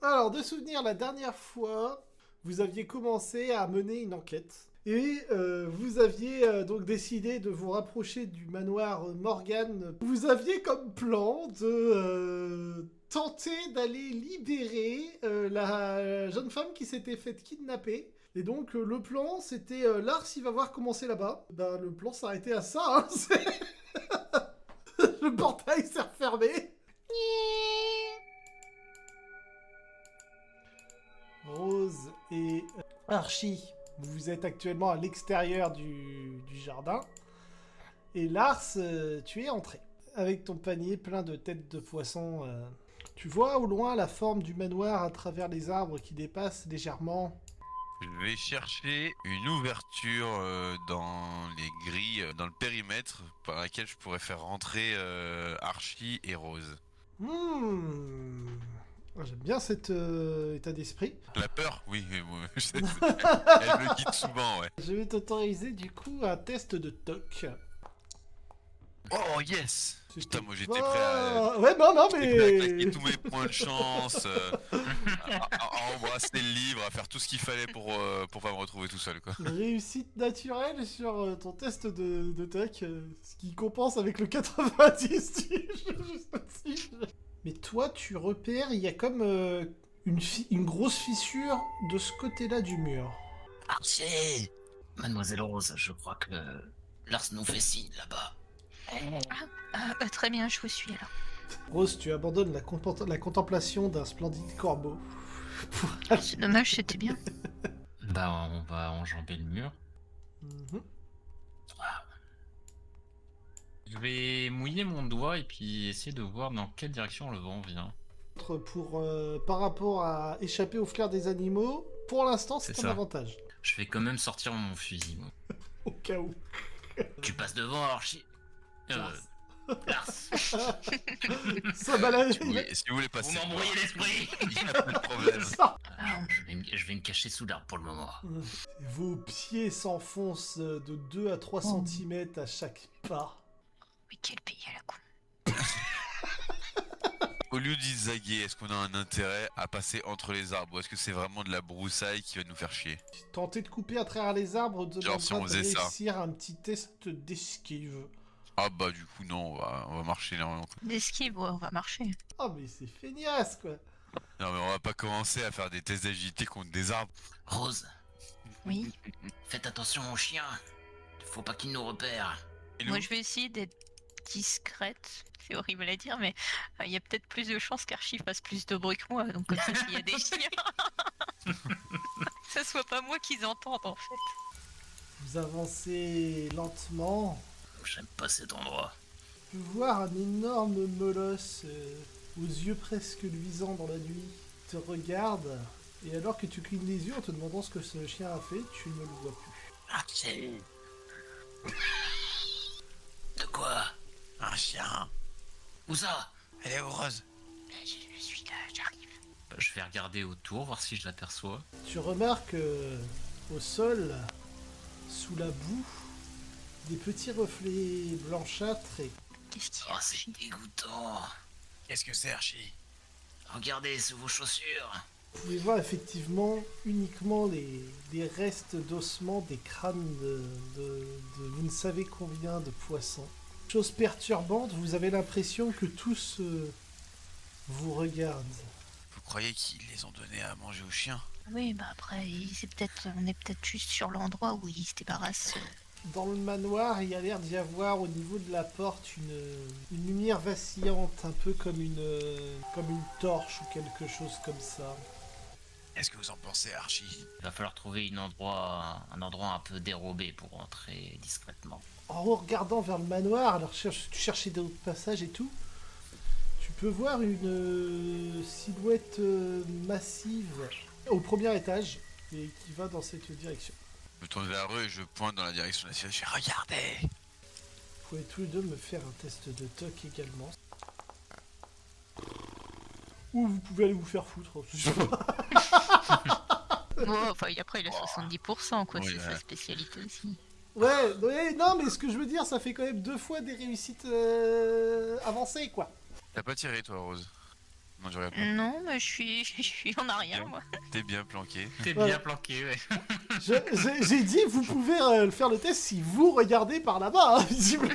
Alors, de souvenir, la dernière fois, vous aviez commencé à mener une enquête. Et vous aviez donc décidé de vous rapprocher du manoir Morgan. Vous aviez comme plan de tenter d'aller libérer la jeune femme qui s'était faite kidnapper. Et donc le plan c'était Lars il va voir comment c'est là-bas. Ben, le plan s'arrêtait à ça. Hein, le portail s'est refermé. Rose et Archie, vous êtes actuellement à l'extérieur du jardin. Et Lars, tu es entré. Avec ton panier plein de têtes de poisson, tu vois au loin la forme du manoir à travers les arbres qui dépassent légèrement. Je vais chercher une ouverture dans les grilles, dans le périmètre par laquelle je pourrais faire rentrer Archie et Rose. J'aime bien cet état d'esprit. La peur, oui, elle me guide souvent, ouais. Je vais t'autoriser du coup un test de toc. Oh yes! Putain, moi j'étais pas... prêt à... Ouais, non, J'étais prêt à mais... claquer tous mes points de chance, à embrasser le livre, à faire tout ce qu'il fallait pour pas me retrouver tout seul, quoi. Réussite naturelle sur ton test de toc, ce qui compense avec le 90 du jeu juste au-dessus. Mais toi, tu repères, il y a comme une grosse fissure de ce côté-là du mur. Archie! Mademoiselle Rose, je crois que Lars nous fait signe là-bas. Très bien, je vous suis alors. Rose, tu abandonnes la contemplation d'un splendide corbeau. C'est dommage, c'était bien. Bah, on va enjamber le mur. Mhm. Je vais mouiller mon doigt et puis essayer de voir dans quelle direction le vent vient. Par rapport à échapper au flair des animaux, pour l'instant, c'est C'est un ça. avantage. Je vais quand même sortir mon fusil, moi. Au cas où. Tu passes devant, Archie. Lars. Ça balade. Si vous voulez passer... Vous m'embrouillez l'esprit. Il n'y a pas de problème. Je vais me cacher sous l'arbre pour le moment. Vos pieds s'enfoncent de 2 à 3 cm à chaque pas. Mais quel pays à la con. Au lieu d'y zaguer, est-ce qu'on a un intérêt à passer entre les arbres? Ou est-ce que c'est vraiment de la broussaille qui va nous faire chier? Tenter de couper à travers les arbres Genre, si on demandera de faisait ça. réussir un petit test d'esquive. Ah bah du coup non, on va marcher là. D'esquive, ouais, on va marcher. Ah mais c'est feignasse quoi. Non mais on va pas commencer à faire des tests d'agilité contre des arbres. Rose, Oui. faites attention aux chiens. Faut pas qu'ils nous repèrent. Et Moi, nous je vais essayer d'être discrète. C'est horrible à dire, mais il y a peut-être plus de chances qu'Archie fasse plus de bruit que moi. Donc, comme ça, s'il y a des chiens, ça soit pas moi qu'ils entendent en fait. Vous avancez lentement. J'aime pas cet endroit. Tu peux voir un énorme molosse aux yeux presque luisants dans la nuit te regarde. Et alors que tu clignes les yeux en te demandant ce que ce chien a fait, tu ne le vois plus. Archie. De quoi? Un chien. Où ça? Elle est heureuse. Je suis là, j'arrive. Je vais regarder autour, voir si je l'aperçois. Tu remarques au sol, sous la boue, des petits reflets blanchâtres et Qu'est-ce qu'il y Oh, a, c'est Archie? dégoûtant. Qu'est-ce que c'est Archie? Regardez sous vos chaussures. vous pouvez voir effectivement uniquement des restes d'ossements, des crânes de vous ne savez combien de poissons. Chose perturbante, vous avez l'impression que tous vous regardent. Vous croyez qu'ils les ont donnés à manger aux chiens? Oui, bah après, on est peut-être juste sur l'endroit où il se débarrasse. Dans le manoir, il y a l'air d'y avoir au niveau de la porte une lumière vacillante, un peu comme une torche ou quelque chose comme ça. Qu'est-ce que vous en pensez Archie? Il va falloir trouver un endroit un peu dérobé pour entrer discrètement. En regardant vers le manoir, alors tu cherchais d'autres passages et tout, tu peux voir une silhouette massive au premier étage et qui va dans cette direction. Je me tourne vers eux et je pointe dans la direction de la silhouette. Je fais regardez. Vous pouvez tous les deux me faire un test de toc également. Ou vous pouvez aller vous faire foutre. Bon, enfin, après, il a 70%, quoi, Oui, c'est ouais. sa spécialité aussi. Ouais, non, mais ce que je veux dire, ça fait quand même 2 fois des réussites avancées, quoi. T'as pas tiré toi Rose? Non, je regarde pas. Non, mais je suis, je suis en arrière, moi. T'es bien planqué. T'es Voilà. bien planqué, ouais. J'ai dit, vous pouvez faire le test si vous regardez par là-bas. Hein. Visiblement,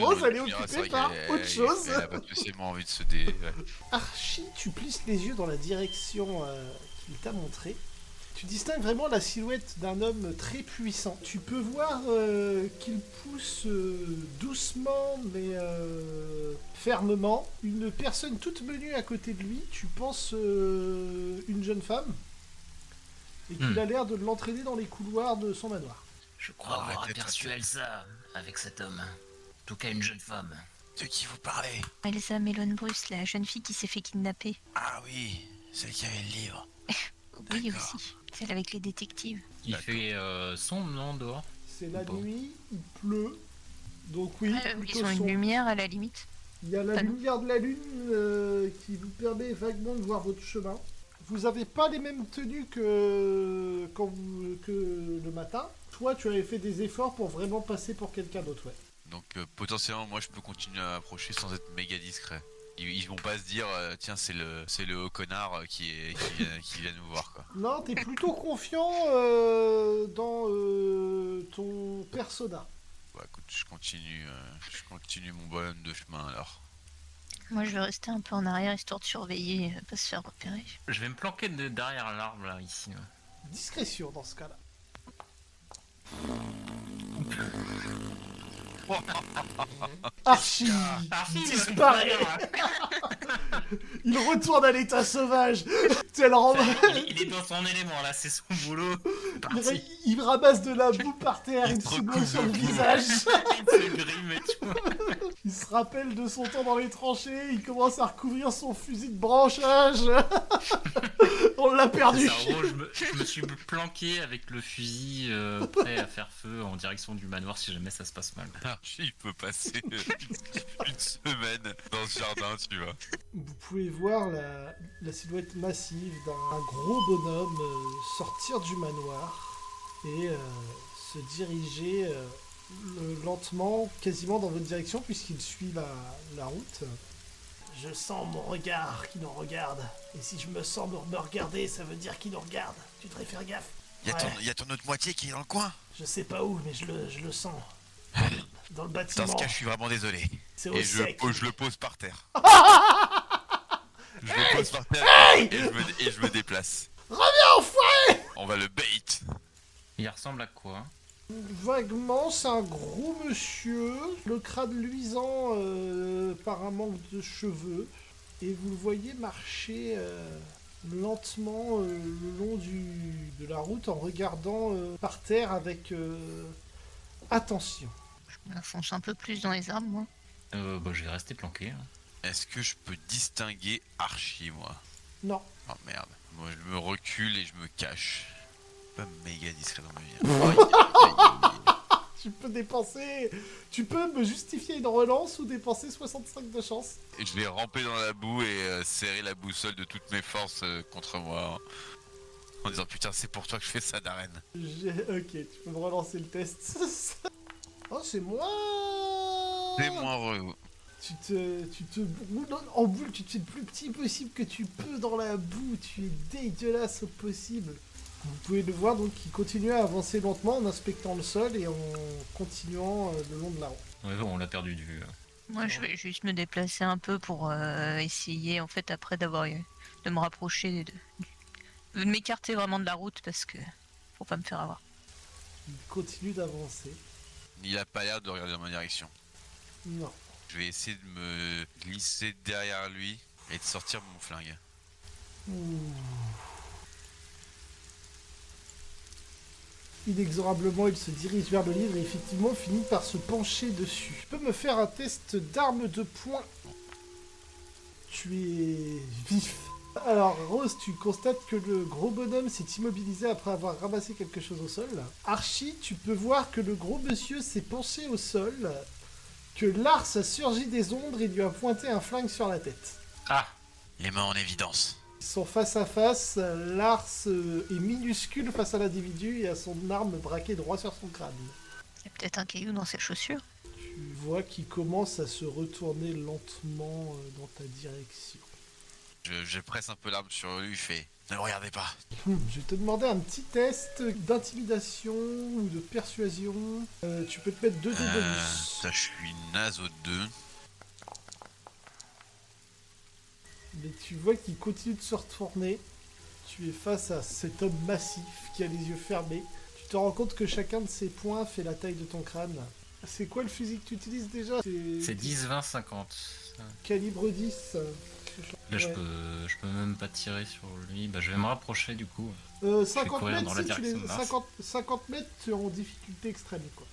Rose, elle est C'est occupée vrai par qu'elle- autre chose. Elle a pas spécialement envie de se dé... ouais. Archie, tu plisses les yeux dans la direction qu'il t'a montrée. Tu distingues vraiment la silhouette d'un homme très puissant. Tu peux voir qu'il pousse doucement mais fermement une personne toute menue à côté de lui. Tu penses une jeune femme et qu'il a l'air de l'entraîner dans les couloirs de son manoir. Je crois avoir Arrêtez de aperçu taper. Elsa avec cet homme. En tout cas, une jeune femme. De qui vous parlez? Elsa Melon Bruce, la jeune fille qui s'est fait kidnapper. Ah oui, celle qui avait le livre. Oui, D'accord. aussi. Celle avec les détectives. Il fait sombre, non, dehors? C'est la Bon. nuit, il pleut. Donc oui, plutôt Ils ont une sombre. lumière à la limite. Il y a la Pas nous. lumière de la lune qui vous permet vaguement de voir votre chemin. Vous n'avez pas les mêmes tenues que le matin. Toi, tu avais fait des efforts pour vraiment passer pour quelqu'un d'autre, ouais. Donc potentiellement, moi, je peux continuer à approcher sans être méga discret. Ils vont pas se dire, tiens, c'est le haut connard qui vient nous voir, quoi. Non, t'es plutôt confiant dans ton persona. Bah écoute, je continue mon bonhomme de chemin alors. Moi, je vais rester un peu en arrière histoire de surveiller, pas se faire repérer. Je vais me planquer derrière l'arbre, là, ici. Ouais. Discrétion dans ce cas-là. Archie disparaît. Il retourne à l'état sauvage. Tel Il est dans son élément, là, c'est son boulot. Parti. il ramasse de la boue par terre, Il il te se met recouvre sur le de boue. visage. Il se grime et tout. Il se rappelle de son temps dans les tranchées, il commence à recouvrir son fusil de branchage. On l'a perdu. C'est en gros, je me suis planqué avec le fusil prêt à faire feu en direction du manoir si jamais ça se passe mal. Archie peut passer une semaine dans ce jardin, tu vois. Vous pouvez voir la silhouette massive d'un gros bonhomme sortir du manoir et se diriger lentement, quasiment dans votre direction, puisqu'il suit la route. Je sens mon regard qui nous regarde. Et si je me sens me regarder, ça veut dire qu'il nous regarde. Tu devrais faire gaffe. Il y a ton autre moitié qui est dans le coin. Je sais pas où, mais je le sens. Dans le bâtiment. Dans ce cas, je suis vraiment désolé. C'est au Et sec. je le pose par terre. Je le pose par terre et je me déplace. Enfin On va le bait. Il ressemble à quoi? Vaguement, c'est un gros monsieur, le crâne luisant par un manque de cheveux, et vous le voyez marcher lentement le long de la route en regardant par terre avec attention. Je m'enfonce un peu plus dans les arbres, moi. Bah, je vais rester planqué. Hein. Est-ce que je peux distinguer Archie, moi? Non. Oh merde. Moi, je me recule et je me cache. Pas méga discret dans ma vie. Aïe, aïe, aïe. Tu peux me justifier une relance ou dépenser 65 de chance. Et je vais ramper dans la boue et serrer la boussole de toutes mes forces contre moi. En disant putain, c'est pour toi que je fais ça, Darren. Ok, tu peux me relancer le test. Oh, c'est moi. C'est moins heureux. Tu te roules en boule, tu te fais le plus petit possible que tu peux dans la boue, tu es dégueulasse au possible. Vous pouvez le voir donc il continue à avancer lentement en inspectant le sol et en continuant le long de la route. Ouais, bon, on l'a perdu de vue. Moi, je vais juste me déplacer un peu pour essayer, en fait, après de me rapprocher, de m'écarter vraiment de la route parce que faut pas me faire avoir. Il continue d'avancer. Il a pas l'air de regarder dans ma direction. Non. Je vais essayer de me glisser derrière lui et de sortir mon flingue. Ouh. Inexorablement, il se dirige vers le livre et effectivement finit par se pencher dessus. Tu peux me faire un test d'arme de poing. Tu es vif. Alors, Rose, tu constates que le gros bonhomme s'est immobilisé après avoir ramassé quelque chose au sol. Archie, tu peux voir que le gros monsieur s'est penché au sol, que Lars a surgi des ombres et lui a pointé un flingue sur la tête. Ah! Les mains en évidence. Ils sont face à face, Lars est minuscule face à l'individu et a son arme braquée droit sur son crâne. Il y a peut-être un caillou dans ses chaussures. Tu vois qu'il commence à se retourner lentement dans ta direction. Je presse un peu l'arme sur lui, je fais ne le regardez pas. Je vais te demander un petit test d'intimidation ou de persuasion. Tu peux te mettre 2 dés bonus. Ça, je suis naze au 2. Mais tu vois qu'il continue de se retourner. Tu es face à cet homme massif qui a les yeux fermés. Tu te rends compte que chacun de ses poings fait la taille de ton crâne. C'est quoi le fusil que tu utilises déjà? C'est 10, 20, 50. Calibre 10. Là, Ouais. je peux même pas tirer sur lui. Bah, je vais me rapprocher du coup. 50 courir mètres, dans la si tu direction de Lars. 50 mètres, tu es en difficulté extrême, quoi.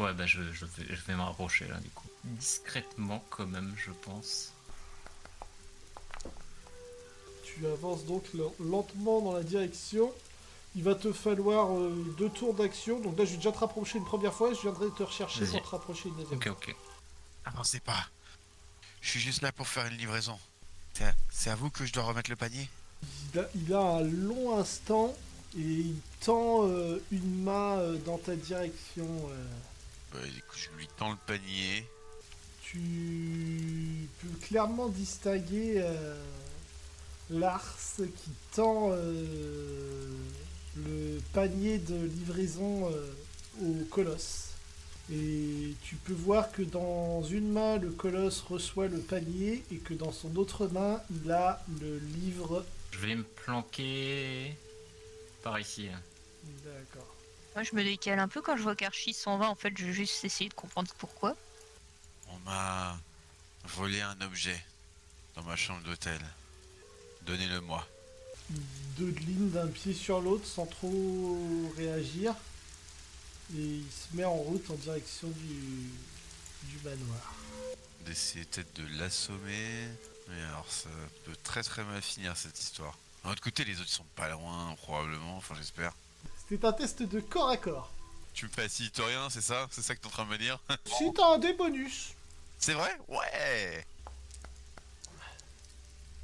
Ouais, bah, je vais me rapprocher là du coup. Discrètement, quand même, je pense. Tu avances donc lentement dans la direction. Il va te falloir 2 tours d'action. Donc là, je vais déjà te rapprocher une première fois et je viendrai te rechercher Vas-y. pour te rapprocher une deuxième Ok, fois. ok. Avancez pas. Je suis juste là pour faire une livraison. C'est à vous que je dois remettre le panier? Il a un long instant et il tend une main dans ta direction. Du coup, je lui tends le panier. Tu peux clairement distinguer Lars qui tend le panier de livraison au colosse. Et tu peux voir que dans une main, le colosse reçoit le panier et que dans son autre main, il a le livre. Je vais me planquer par ici. D'accord. Moi, je me décale un peu quand je vois qu'Archie s'en va. En fait, je vais juste essayer de comprendre pourquoi. On m'a volé un objet dans ma chambre d'hôtel. Donnez-le-moi. Il dodeline d'un pied sur l'autre sans trop réagir. Et il se met en route en direction du manoir. D'essayer peut-être de l'assommer. Mais alors ça peut très très mal finir cette histoire. D'un autre côté, les autres sont pas loin, probablement, enfin j'espère. C'était un test de corps à corps. Tu me facilites rien, c'est ça? C'est ça que t'es en train de me dire? Si t'as un dé bonus. C'est vrai? Ouais!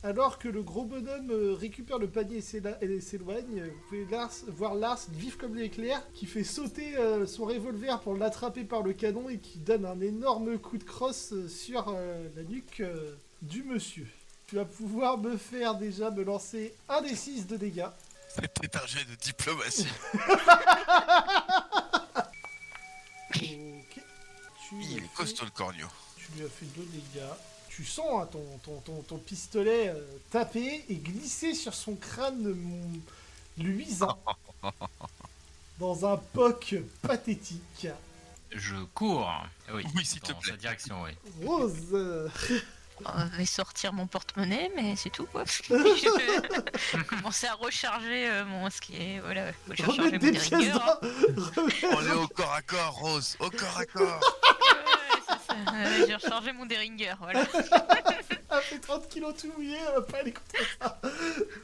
Alors que le gros bonhomme récupère le panier et s'éloigne, vous pouvez voir Lars vif comme l'éclair qui fait sauter son revolver pour l'attraper par le canon et qui donne un énorme coup de crosse sur la nuque du monsieur. Tu vas pouvoir me lancer un des 6 de dégâts. C'était un jet de diplomatie. Ok. Il est costaud le corneau. Tu lui as fait 2 dégâts. Tu sens hein, ton pistolet taper et glisser sur son crâne luisant. Dans un poc pathétique. Je cours. Oui, Oui, s'il te dans plaît. sa direction, oui. Rose, Je vais sortir mon porte-monnaie, mais c'est tout quoi. Je vais commencer à recharger mon skier. Voilà, recharger remettre mon des pièces Derringer. On est au corps à corps, Rose, au corps à corps. Ouais, c'est ça. J'ai rechargé mon Derringer, voilà. Elle fait 30 kilos tout mouillé, elle va pas aller contre ça.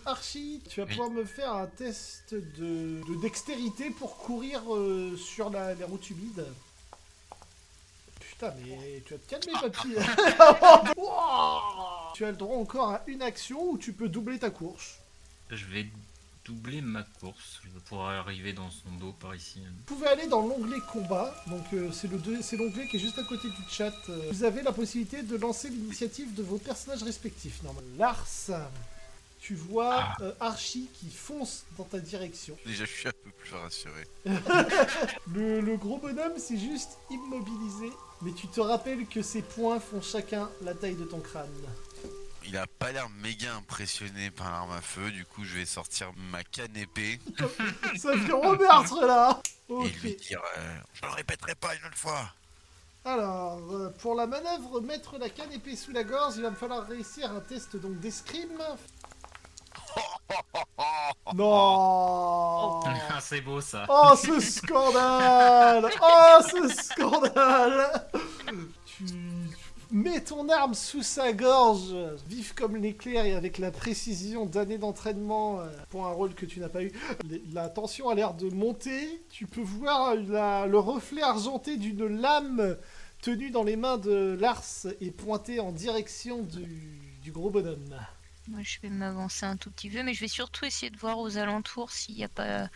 Archie, tu vas Oui. pouvoir me faire un test de dextérité pour courir sur les routes humides. Putain, mais tu vas te calmer, papy. Wow. Tu as le droit encore à une action où tu peux doubler ta course. Je vais doubler ma course. Je vais pouvoir arriver dans son dos par ici. Vous pouvez aller dans l'onglet combat, donc c'est l'onglet qui est juste à côté du chat. Vous avez la possibilité de lancer l'initiative de vos personnages respectifs. Normalement. Lars, tu vois Archie qui fonce dans ta direction. Déjà, je suis un peu plus rassuré. Le gros bonhomme s'est juste immobilisé, mais tu te rappelles que ses poings font chacun la taille de ton crâne. Il a pas l'air méga impressionné par l'arme à feu, du coup je vais sortir ma canne épée Ça fait remettre là. et Ok. lui dire je le répéterai pas une autre fois. Alors, pour la manœuvre, mettre la canne épée sous la gorge, il va me falloir réussir un test donc d'escrime. Non. C'est beau ça. Oh, ce scandale! Oh, ce scandale! Tu mets ton arme sous sa gorge, vif comme l'éclair et avec la précision d'années d'entraînement pour un rôle que tu n'as pas eu. La tension a l'air de monter. Tu peux voir le reflet argenté d'une lame tenue dans les mains de Lars et pointée en direction du gros bonhomme. Moi, je vais m'avancer un tout petit peu, mais je vais surtout essayer de voir aux alentours s'il n'y a pas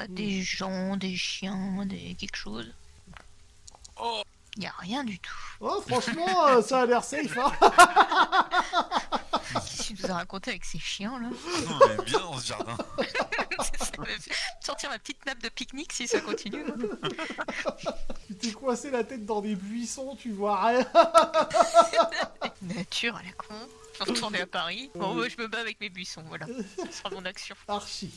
des gens, des chiens, quelque chose. Oh. Il n'y a rien du tout. Oh, franchement, ça a l'air safe, hein. Qu'est-ce que tu nous as raconté avec ces chiens là? On est bien dans ce jardin. Ça me fait sortir ma petite nappe de pique-nique si ça continue. Tu t'es coincé la tête dans des buissons, tu vois rien. Nature à la con. Je vais retourner à Paris. Bon, moi je me bats avec mes buissons, voilà. Ce sera mon action. Archie.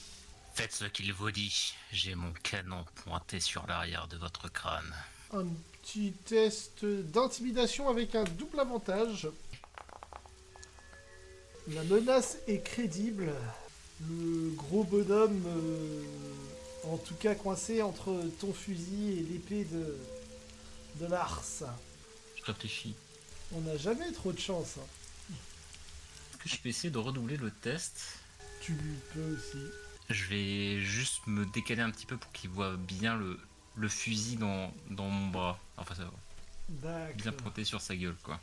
Faites ce qu'il vous dit. J'ai mon canon pointé sur l'arrière de votre crâne. Un petit test d'intimidation avec un double avantage. La menace est crédible. Le gros bonhomme, en tout cas coincé entre ton fusil et l'épée de Lars. Je réfléchis. On n'a jamais trop de chance. Hein. Est-ce que je peux essayer de redoubler le test? Tu peux aussi. Je vais juste me décaler un petit peu pour qu'il voit bien le fusil dans mon bras. Enfin, ça va. Bien D'accord. pointé sur sa gueule, quoi.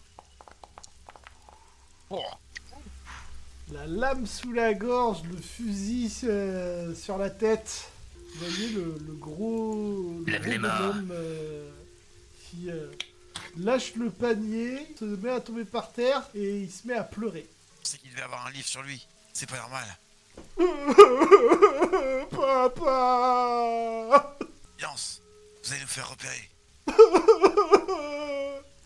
Oh, La lame sous la gorge, le fusil sur la tête. Vous voyez le gros Lève les mains. bonhomme qui lâche le panier, se met à tomber par terre et il se met à pleurer. c'est qu'il devait avoir un livre sur lui. C'est pas normal. Papa. Yance, vous allez nous faire repérer.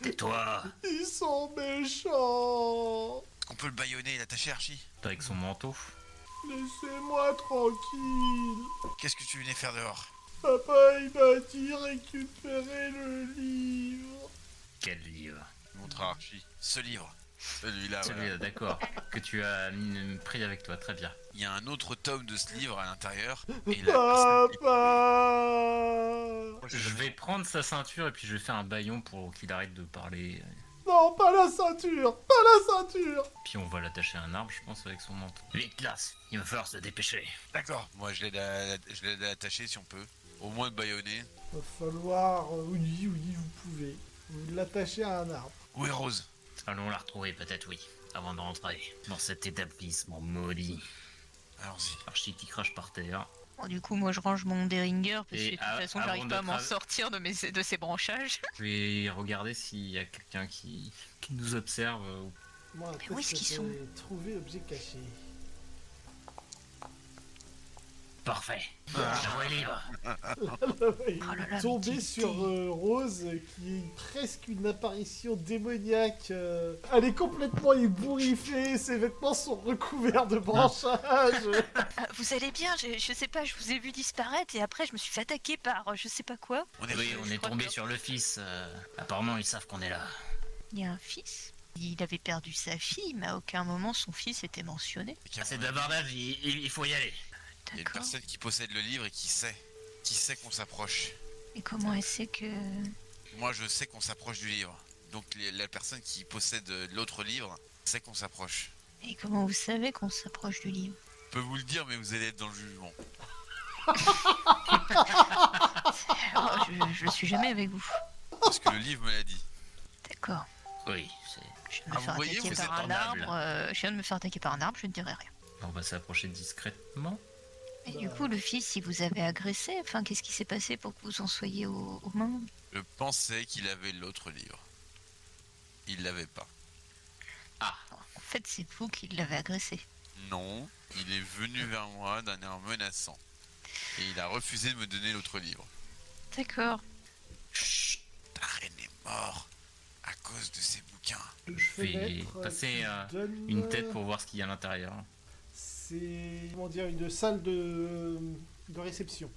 Tais-toi! Ils sont méchants. On peut le bâillonner et l'attacher, Archie. Avec son manteau. Laissez-moi tranquille. Qu'est-ce que tu venais faire dehors? Papa, il m'a dit récupérer le livre. Quel livre? Montre à Archie. Ce livre. Celui-là, voilà. Celui-là, d'accord. Que tu as pris avec toi, très bien. Il y a un autre tome de ce livre à l'intérieur. Et la personne qui- Papa. Je vais prendre sa ceinture et puis je vais faire un bâillon pour qu'il arrête de parler. Non, pas la ceinture. Pas la ceinture. Puis on va l'attacher à un arbre, je pense, avec son manteau. Vite, Lars, il va falloir se dépêcher. D'accord. Moi, je l'aide à l'attacher si on peut. Au moins le bâillonner. Va falloir... oui, vous pouvez. Vous l'attachez à un arbre. Où est Rose? Allons la retrouver, peut-être, oui, avant de rentrer dans cet établissement maudit. Allons-y. Archie qui crache par terre. Bon, du coup, moi je range mon Derringer parce que Et de toute façon, avant j'arrive de pas à m'en tra- sortir de ces branchages. Je vais regarder s'il y a quelqu'un qui nous observe. Moi, un où est-ce test qu'ils de sont trouver objet caché. Parfait. La voie est libre. Oh là là, Tombé mais sur quelle Rose, qui est presque une apparition démoniaque. Elle est complètement ébouriffée, ses vêtements sont recouverts de branchages. Vous allez bien, je sais pas, je vous ai vu disparaître et après je me suis fait attaquer par je sais pas quoi. On est Oui, prêts. on est tombé sur le fils. Apparemment, ils savent qu'on est là. Il y a un fils. Il avait perdu sa fille, mais à aucun moment son fils était mentionné. C'est de bavardage, il faut y aller. Il y a une D'accord. personne qui possède le livre et qui sait qu'on s'approche. Et comment elle sait que... Moi, je sais qu'on s'approche du livre. Donc la personne qui possède l'autre livre sait qu'on s'approche. Et comment vous savez qu'on s'approche du livre? Je peux vous le dire, mais vous allez être dans le jugement. Oh, je suis jamais avec vous. Parce que le livre me l'a dit. D'accord. Oui, Je viens de me Ah, faire vous voyez, attaquer vous êtes par un entendable. arbre. Je viens de me faire attaquer par un arbre, je ne dirai rien. on va s'approcher discrètement. Et du coup, le fils, si vous avez agressé, enfin, qu'est-ce qui s'est passé pour que vous en soyez aux mains? Je pensais qu'il avait l'autre livre. Il l'avait pas. En fait, c'est vous qui l'avez agressé. Non, il est venu vers moi d'un air menaçant. Et il a refusé de me donner l'autre livre. D'accord. Chut, ta reine est mort à cause de ces bouquins. Je vais passer une tête pour voir ce qu'il y a à l'intérieur. C'est, comment dire, une salle de réception.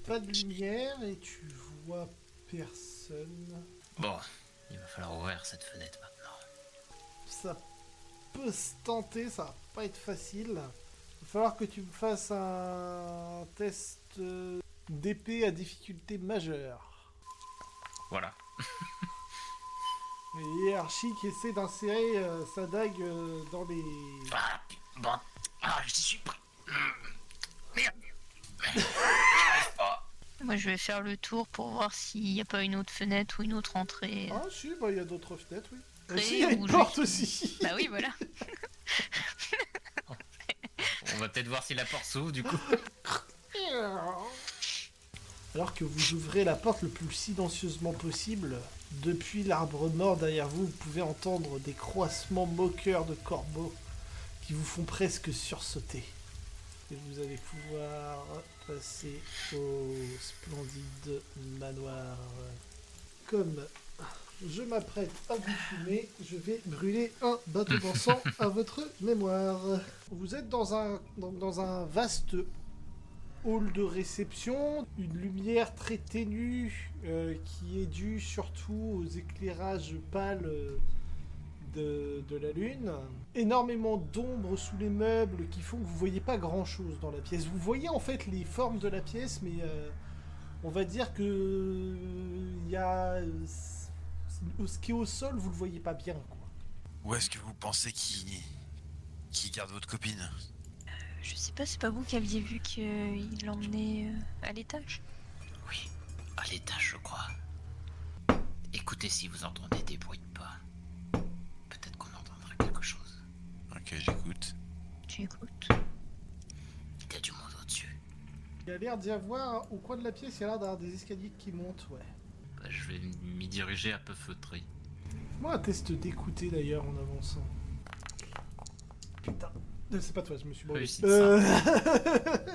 Pas de lumière et tu vois personne. Bon, il va falloir ouvrir cette fenêtre maintenant. Ça peut se tenter, ça va pas être facile. Il va falloir que tu me fasses un test d'épée à difficulté majeure. Voilà. Et Archie qui essaie d'insérer sa dague dans les... Ah, bon. Ah, j'y suis pris. Merde. Moi, je vais faire le tour pour voir s'il n'y a pas une autre fenêtre ou une autre entrée. Ah si, bah il y a d'autres fenêtres, oui. Après, Si, il y a une ou porte je- aussi. Bah oui, voilà. On va peut-être voir si la porte s'ouvre du coup. Alors que vous ouvrez la porte le plus silencieusement possible, depuis l'arbre mort derrière vous, vous pouvez entendre des croissements moqueurs de corbeaux qui vous font presque sursauter. Et vous allez pouvoir passer au splendide manoir. Comme je m'apprête à vous fumer, je vais brûler un bateau d'encens à votre mémoire. Vous êtes dans un vaste hall de réception, une lumière très ténue qui est due surtout aux éclairages pâles de la lune. Énormément d'ombre sous les meubles qui font que vous voyez pas grand chose dans la pièce. Vous voyez en fait les formes de la pièce, mais on va dire que il y a ce qui est au sol, vous le voyez pas bien, quoi. Où est-ce que vous pensez qu'il garde votre copine? Je sais pas, c'est pas vous qui aviez vu qu'il l'emmenait à l'étage? Oui, à l'étage, je crois. Écoutez si vous entendez des bruits de pas. Peut-être qu'on entendra quelque chose. Ok, j'écoute. Tu écoutes? Il y a du monde au-dessus. Il y a l'air d'y avoir, au coin de la pièce, il y a l'air d'avoir des escaliers qui montent, ouais. Bah, je vais m'y diriger un peu feutré. Moi, un test d'écouter d'ailleurs en avançant. Putain. C'est pas toi, je me suis brûlé. Réussi,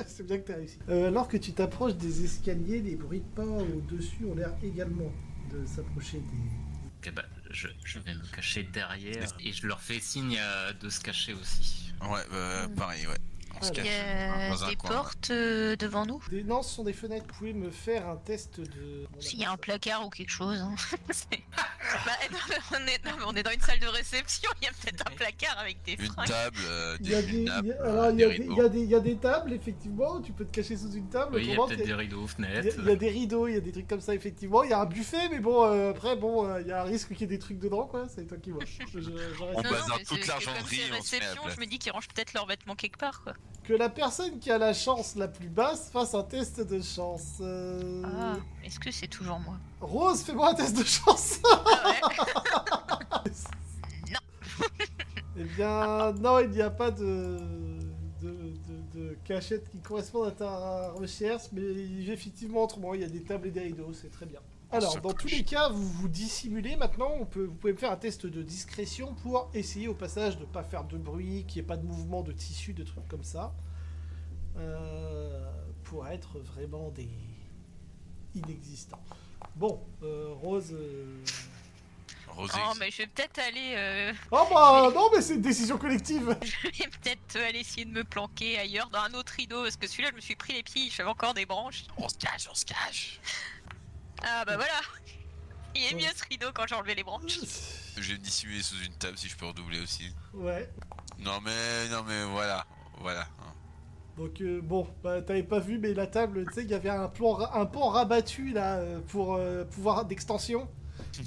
C'est bien que t'as réussi. Alors que tu t'approches des escaliers, les bruits de pas au-dessus ont l'air également de s'approcher des... Ok, bah, je vais me cacher derrière et je leur fais signe de se cacher aussi. Ouais, pareil, ouais. On se Ah, cache Il y a dans un des coin. portes devant nous. Non, ce sont des fenêtres. Vous pouvez me faire un test de... S'il y a un placard ou quelque chose. Hein. Bah, non, mais on est dans une salle de réception, il y a peut-être un placard avec des Une fringues. table, Il y a des nappes, alors, il des y rideaux. il y a des tables, effectivement, tu peux te cacher sous une table. Oui, il y a autrement, peut-être des rideaux aux il y a- fenêtres. il y a des rideaux, il y a des trucs comme ça, effectivement. Il y a un buffet, mais bon, après, bon, il y a un risque qu'il y ait des trucs dedans, quoi. C'est toi qui vois. Je reste- On Non, bazarde mais toute c'est- l'argenterie comme et on c'est se met à la réception, place. je me dis qu'ils rangent peut-être leurs vêtements quelque part, quoi. Que la personne qui a la chance la plus basse fasse un test de chance. Ah, est-ce que c'est toujours moi? Rose, fais-moi un test de chance. Ah ouais. Eh bien, non, il n'y a pas de cachette qui correspondent à ta recherche, mais effectivement, autrement, il y a des tables et des rideaux, c'est très bien. Alors, Ça dans tous coche. les cas, vous vous dissimulez maintenant, vous pouvez me faire un test de discrétion pour essayer au passage de ne pas faire de bruit, qu'il n'y ait pas de mouvement de tissu, de trucs comme ça. Pour être vraiment des inexistants. Bon, Rose... Rosé. Oh, mais je vais peut-être aller. Oh bah non, mais c'est une décision collective. Je vais peut-être aller essayer de me planquer ailleurs dans un autre rideau parce que celui-là je me suis pris les pieds, j'avais encore des branches. On se cache, on se cache. Ah bah voilà. Il est mieux ce rideau quand j'ai enlevé les branches. Je vais me dissimuler sous une table si je peux redoubler aussi. Ouais. Non mais voilà. Voilà. Donc bon, bah, t'avais pas vu, mais la table, tu sais, il y avait un pan rabattu là pour pouvoir d'extension.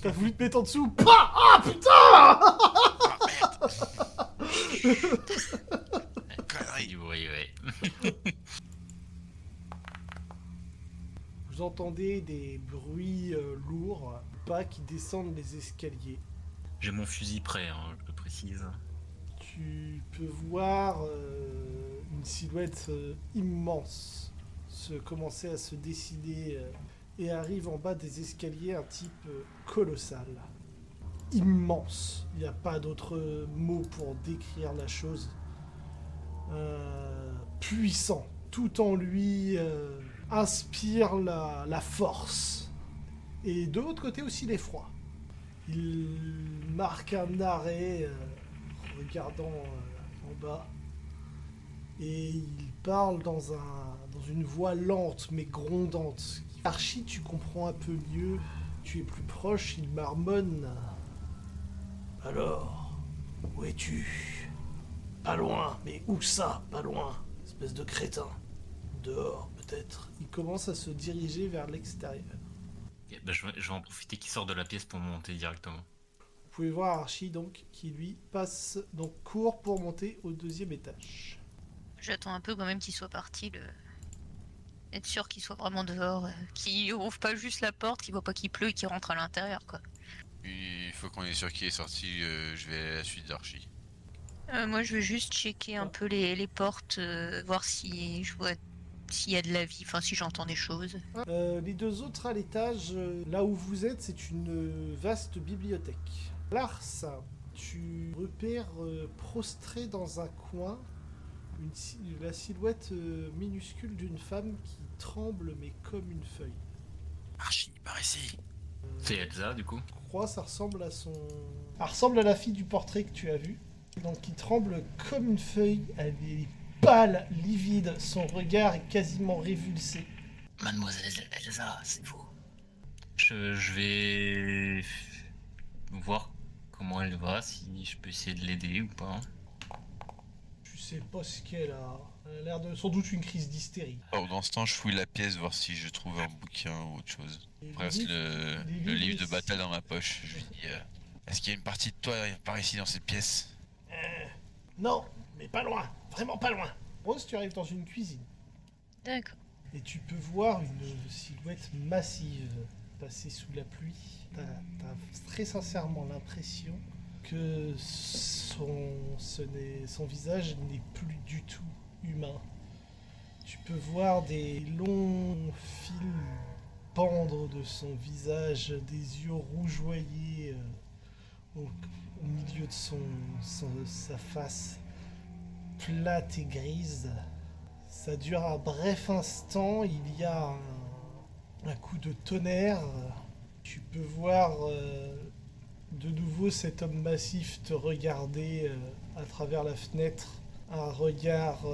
T'as voulu te mettre en dessous. Pah, ah putain. Connerie. Oui, oui. Vous entendez des bruits lourds, pas qui descendent les escaliers. J'ai mon fusil prêt, hein, je le précise. Tu peux voir une silhouette immense commencer à se dessiner et arrive en bas des escaliers un type colossal. Immense. Il n'y a pas d'autre mot pour décrire la chose. Puissant. Tout en lui inspire la force. Et de l'autre côté aussi l'effroi. Il marque un arrêt regardant en bas. Et il parle dans une voix lente mais grondante. Archie, tu comprends un peu mieux. Tu es plus proche, il marmonne. Alors, où es-tu? Pas loin, mais où ça? Pas loin. Espèce de crétin. Dehors, peut-être. Il commence à se diriger vers l'extérieur. Et bah, je vais en profiter qu'il sort de la pièce pour monter directement. Vous pouvez voir Archie donc qui lui passe donc court pour monter au 2e étage. J'attends un peu quand même qu'il soit parti, être sûr qu'il soit vraiment dehors, qu'il ouvre pas juste la porte, qu'il voit pas qu'il pleut et qu'il rentre à l'intérieur quoi. Il faut qu'on est sûr qu'il est sorti. Je vais à la suite d'Archie. Moi je vais juste checker un peu les portes, voir si je vois s'il y a de la vie, enfin si j'entends des choses. Les deux autres à l'étage, là où vous êtes, c'est une vaste bibliothèque. Lars, tu repères prostrée dans un coin la silhouette minuscule d'une femme qui tremble mais comme une feuille. Archie, par ici. C'est Elsa, du coup. Je crois ça ressemble à son... Elle ressemble à la fille du portrait que tu as vu. Donc qui tremble comme une feuille, elle est pâle, livide, son regard est quasiment révulsé. Mademoiselle Elsa, c'est vous. Je vais voir comment elle va, si je peux essayer de l'aider ou pas. Tu sais pas ce qu'elle a. Elle a l'air de sans doute une crise d'hystérie. Alors, dans ce temps, je fouille la pièce, voir si je trouve un bouquin ou autre chose. Et Je reste le livre de bataille dans ma poche. Je lui dis, est-ce qu'il y a une partie de toi par ici dans cette pièce? Non, mais pas loin, vraiment pas loin. Rose, tu arrives dans une cuisine. D'accord. Et tu peux voir une silhouette massive passer sous la pluie. T'as très sincèrement l'impression que son visage n'est plus du tout humain. Tu peux voir des longs fils pendre de son visage, des yeux rougeoyés au milieu de sa face plate et grise. Ça dure un bref instant, il y a un coup de tonnerre. Tu peux voir de nouveau cet homme massif te regarder à travers la fenêtre. Un regard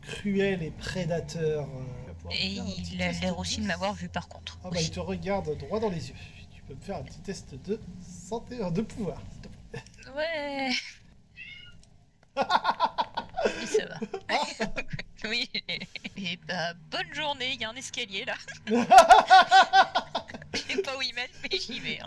cruel et prédateur. Et il a l'air aussi de m'avoir vu par contre. Ah bah il te regarde droit dans les yeux. Tu peux me faire un petit test de santé, de pouvoir, s'il te plaît. Ouais. Oui, ça va. Oui. Et bah, bonne journée, il y a un escalier là. Je sais pas où il mène, mais j'y vais. Hein.